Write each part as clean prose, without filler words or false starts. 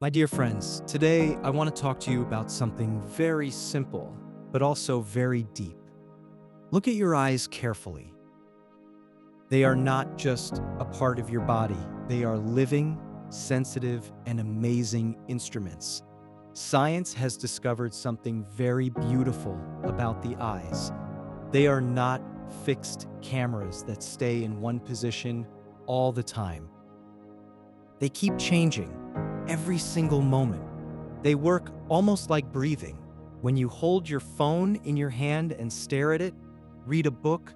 My dear friends, today I want to talk to you about something very simple, but also very deep. Look at your eyes carefully. They are not just a part of your body, they are living, sensitive, and amazing instruments. Science has discovered something very beautiful about the eyes. They are not fixed cameras that stay in one position all the time. They keep changing every single moment. They work almost like breathing. When you hold your phone in your hand and stare at it, read a book,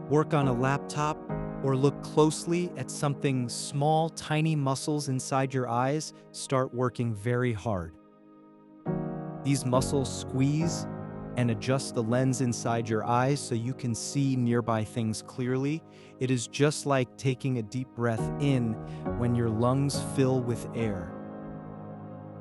work on a laptop, or look closely at something small, tiny muscles inside your eyes start working very hard. These muscles squeeze and adjust the lens inside your eyes so you can see nearby things clearly. It is just like taking a deep breath in when your lungs fill with air.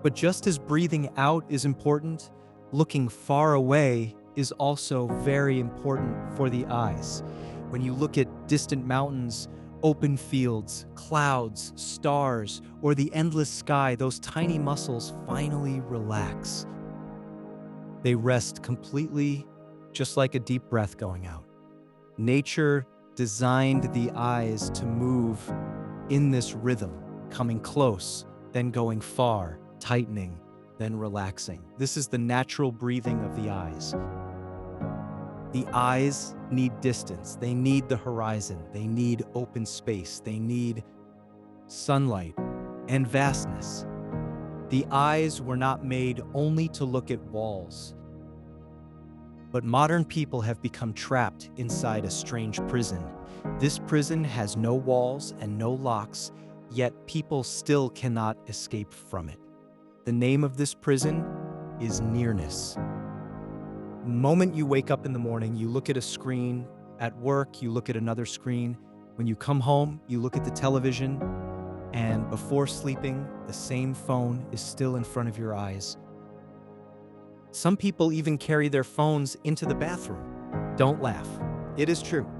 But just as breathing out is important, looking far away is also very important for the eyes. When you look at distant mountains, open fields, clouds, stars, or the endless sky, those tiny muscles finally relax. They rest completely, just like a deep breath going out. Nature designed the eyes to move in this rhythm, coming close, then going far, tightening, then relaxing. This is the natural breathing of the eyes. The eyes need distance. They need the horizon. They need open space. They need sunlight and vastness. The eyes were not made only to look at walls. But modern people have become trapped inside a strange prison. This prison has no walls and no locks, yet people still cannot escape from it. The name of this prison is nearness. The moment you wake up in the morning, you look at a screen. At work, you look at another screen. When you come home, you look at the television. And before sleeping, the same phone is still in front of your eyes. Some people even carry their phones into the bathroom. Don't laugh. It is true.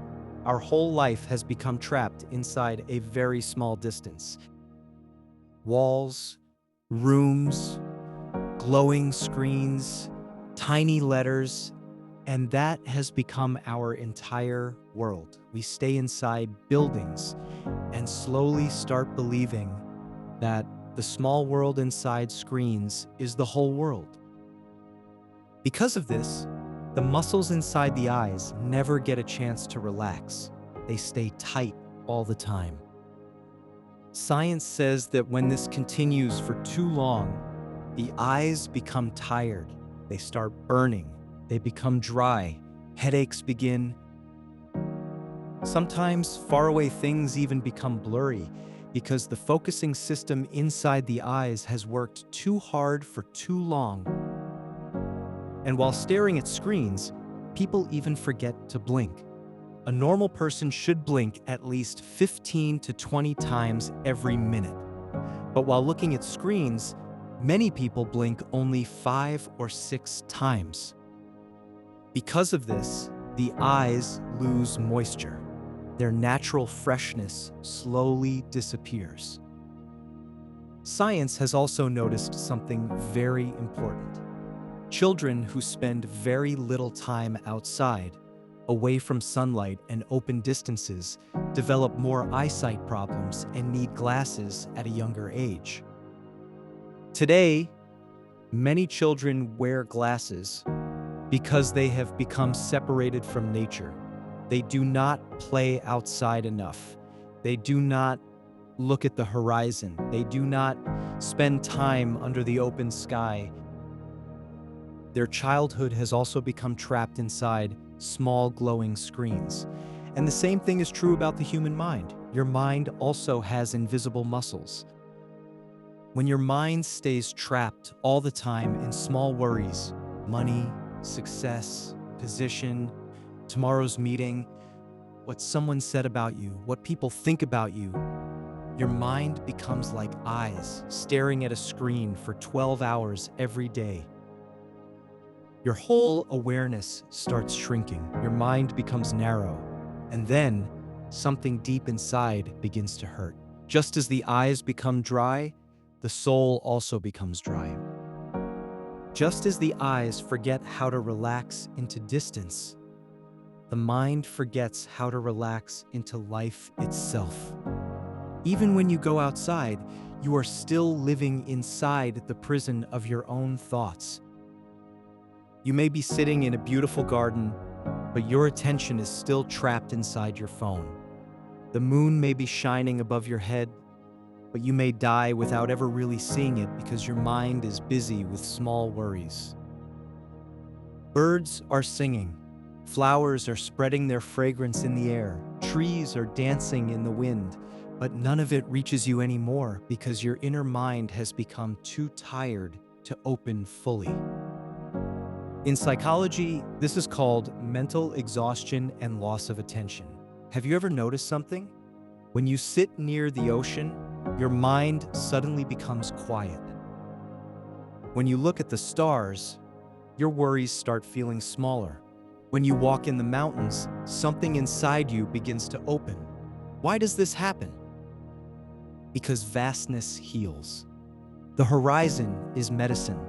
Our whole life has become trapped inside a very small distance. Walls, rooms, glowing screens, tiny letters, and that has become our entire world. We stay inside buildings and slowly start believing that the small world inside screens is the whole world. Because of this, the muscles inside the eyes never get a chance to relax. They stay tight all the time. Science says that when this continues for too long, the eyes become tired. They start burning. They become dry. Headaches begin. Sometimes faraway things even become blurry because the focusing system inside the eyes has worked too hard for too long. And while staring at screens, people even forget to blink. A normal person should blink at least 15 to 20 times every minute. But while looking at screens, many people blink only 5 or 6 times. Because of this, the eyes lose moisture. Their natural freshness slowly disappears. Science has also noticed something very important. Children who spend very little time outside, away from sunlight and open distances, develop more eyesight problems and need glasses at a younger age. Today, many children wear glasses because they have become separated from nature. They do not play outside enough. They do not look at the horizon. They do not spend time under the open sky. Their childhood has also become trapped inside small glowing screens. And the same thing is true about the human mind. Your mind also has invisible muscles. When your mind stays trapped all the time in small worries, money, success, position, tomorrow's meeting, what someone said about you, what people think about you, your mind becomes like eyes staring at a screen for 12 hours every day. Your whole awareness starts shrinking. Your mind becomes narrow. And then something deep inside begins to hurt. Just as the eyes become dry, the soul also becomes dry. Just as the eyes forget how to relax into distance, the mind forgets how to relax into life itself. Even when you go outside, you are still living inside the prison of your own thoughts. You may be sitting in a beautiful garden, but your attention is still trapped inside your phone. The moon may be shining above your head, but you may die without ever really seeing it because your mind is busy with small worries. Birds are singing. Flowers are spreading their fragrance in the air. Trees are dancing in the wind, but none of it reaches you anymore because your inner mind has become too tired to open fully. In psychology, this is called mental exhaustion and loss of attention. Have you ever noticed something? When you sit near the ocean, your mind suddenly becomes quiet. When you look at the stars, your worries start feeling smaller. When you walk in the mountains, something inside you begins to open. Why does this happen? Because vastness heals. The horizon is medicine.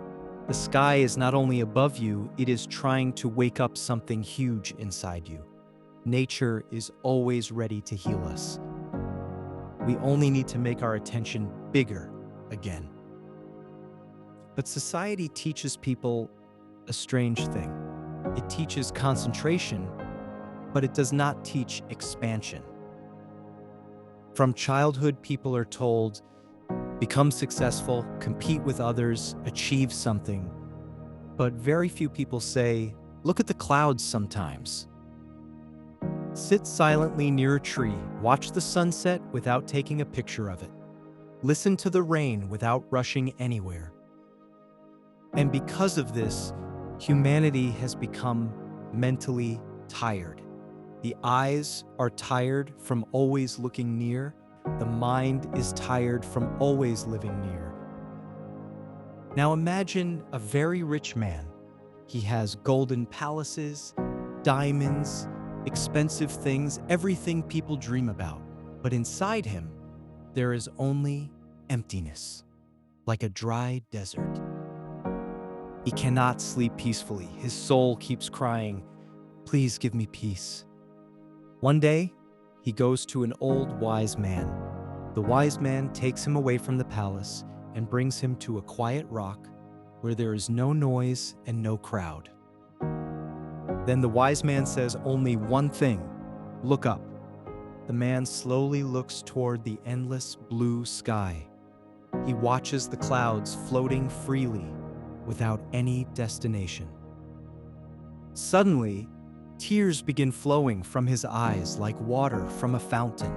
The sky is not only above you, it is trying to wake up something huge inside you. Nature is always ready to heal us. We only need to make our attention bigger again. But society teaches people a strange thing. It teaches concentration, but it does not teach expansion. From childhood, people are told, become successful, compete with others, achieve something. But very few people say, look at the clouds sometimes. Sit silently near a tree, watch the sunset without taking a picture of it. Listen to the rain without rushing anywhere. And because of this, humanity has become mentally tired. The eyes are tired from always looking near. The mind is tired from always living near. Now imagine a very rich man. He has golden palaces, diamonds, expensive things, everything people dream about. But inside him, there is only emptiness, like a dry desert. He cannot sleep peacefully. His soul keeps crying, please give me peace. One day, he goes to an old wise man. The wise man takes him away from the palace and brings him to a quiet rock where there is no noise and no crowd. Then the wise man says only one thing, look up. The man slowly looks toward the endless blue sky. He watches the clouds floating freely without any destination. Suddenly, tears begin flowing from his eyes like water from a fountain.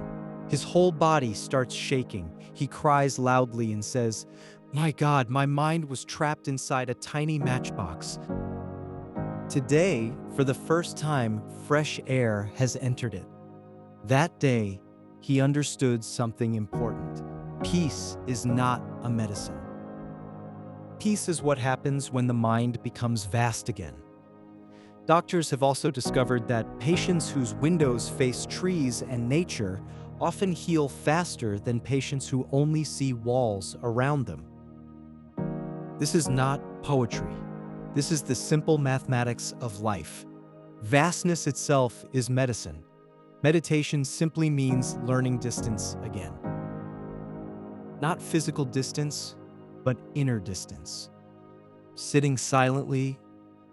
His whole body starts shaking. He cries loudly and says, my God, my mind was trapped inside a tiny matchbox. Today, for the first time, fresh air has entered it. That day, he understood something important. Peace is not a medicine. Peace is what happens when the mind becomes vast again. Doctors have also discovered that patients whose windows face trees and nature often heal faster than patients who only see walls around them. This is not poetry. This is the simple mathematics of life. Vastness itself is medicine. Meditation simply means learning distance again. Not physical distance, but inner distance. Sitting silently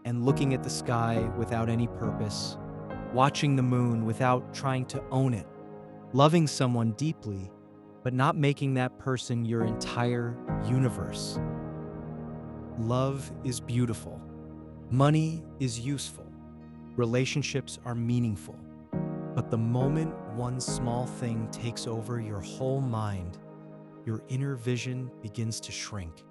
and looking at the sky without any purpose, watching the moon without trying to own it, loving someone deeply, but not making that person your entire universe. Love is beautiful. Money is useful. Relationships are meaningful. But the moment one small thing takes over your whole mind, your inner vision begins to shrink.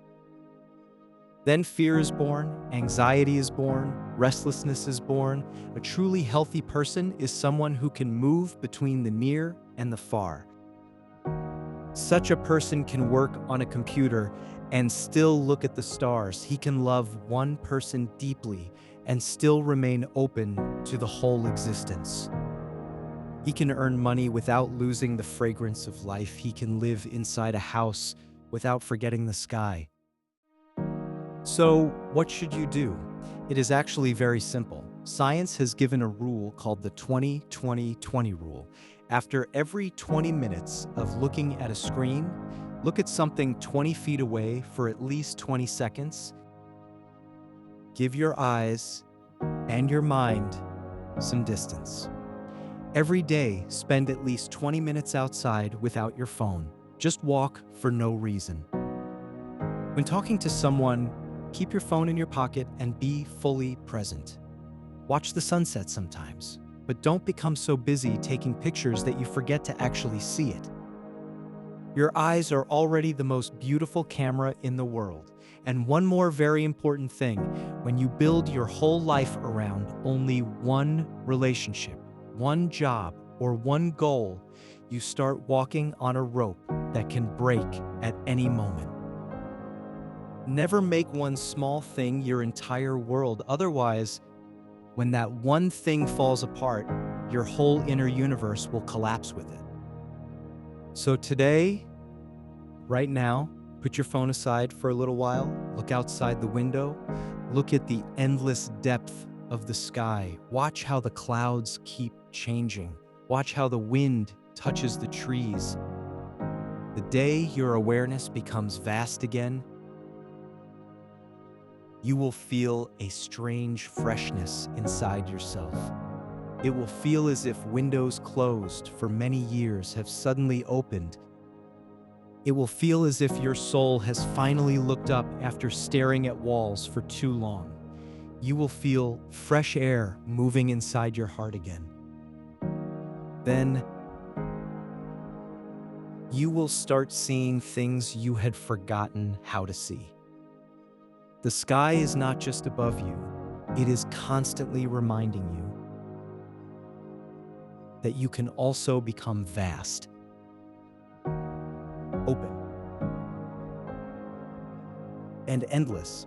Then fear is born, anxiety is born, restlessness is born. A truly healthy person is someone who can move between the near and the far. Such a person can work on a computer and still look at the stars. He can love one person deeply and still remain open to the whole existence. He can earn money without losing the fragrance of life. He can live inside a house without forgetting the sky. So, what should you do? It is actually very simple. Science has given a rule called the 20-20-20 rule. After every 20 minutes of looking at a screen, look at something 20 feet away for at least 20 seconds. Give your eyes and your mind some distance. Every day, spend at least 20 minutes outside without your phone. Just walk for no reason. When talking to someone, keep your phone in your pocket and be fully present. Watch the sunset sometimes, but don't become so busy taking pictures that you forget to actually see it. Your eyes are already the most beautiful camera in the world. And one more very important thing, when you build your whole life around only one relationship, one job, or one goal, you start walking on a rope that can break at any moment. Never make one small thing your entire world. Otherwise, when that one thing falls apart, your whole inner universe will collapse with it. So today, right now, put your phone aside for a little while, look outside the window, look at the endless depth of the sky. Watch how the clouds keep changing. Watch how the wind touches the trees. The day your awareness becomes vast again, you will feel a strange freshness inside yourself. It will feel as if windows closed for many years have suddenly opened. It will feel as if your soul has finally looked up after staring at walls for too long. You will feel fresh air moving inside your heart again. Then, you will start seeing things you had forgotten how to see. The sky is not just above you, it is constantly reminding you that you can also become vast, open, and endless.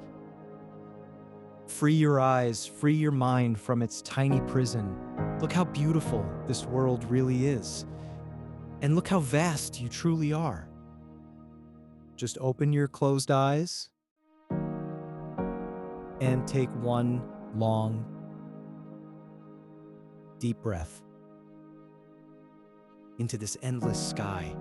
Free your eyes, free your mind from its tiny prison. Look how beautiful this world really is. And look how vast you truly are. Just open your closed eyes and take one long, deep breath into this endless sky.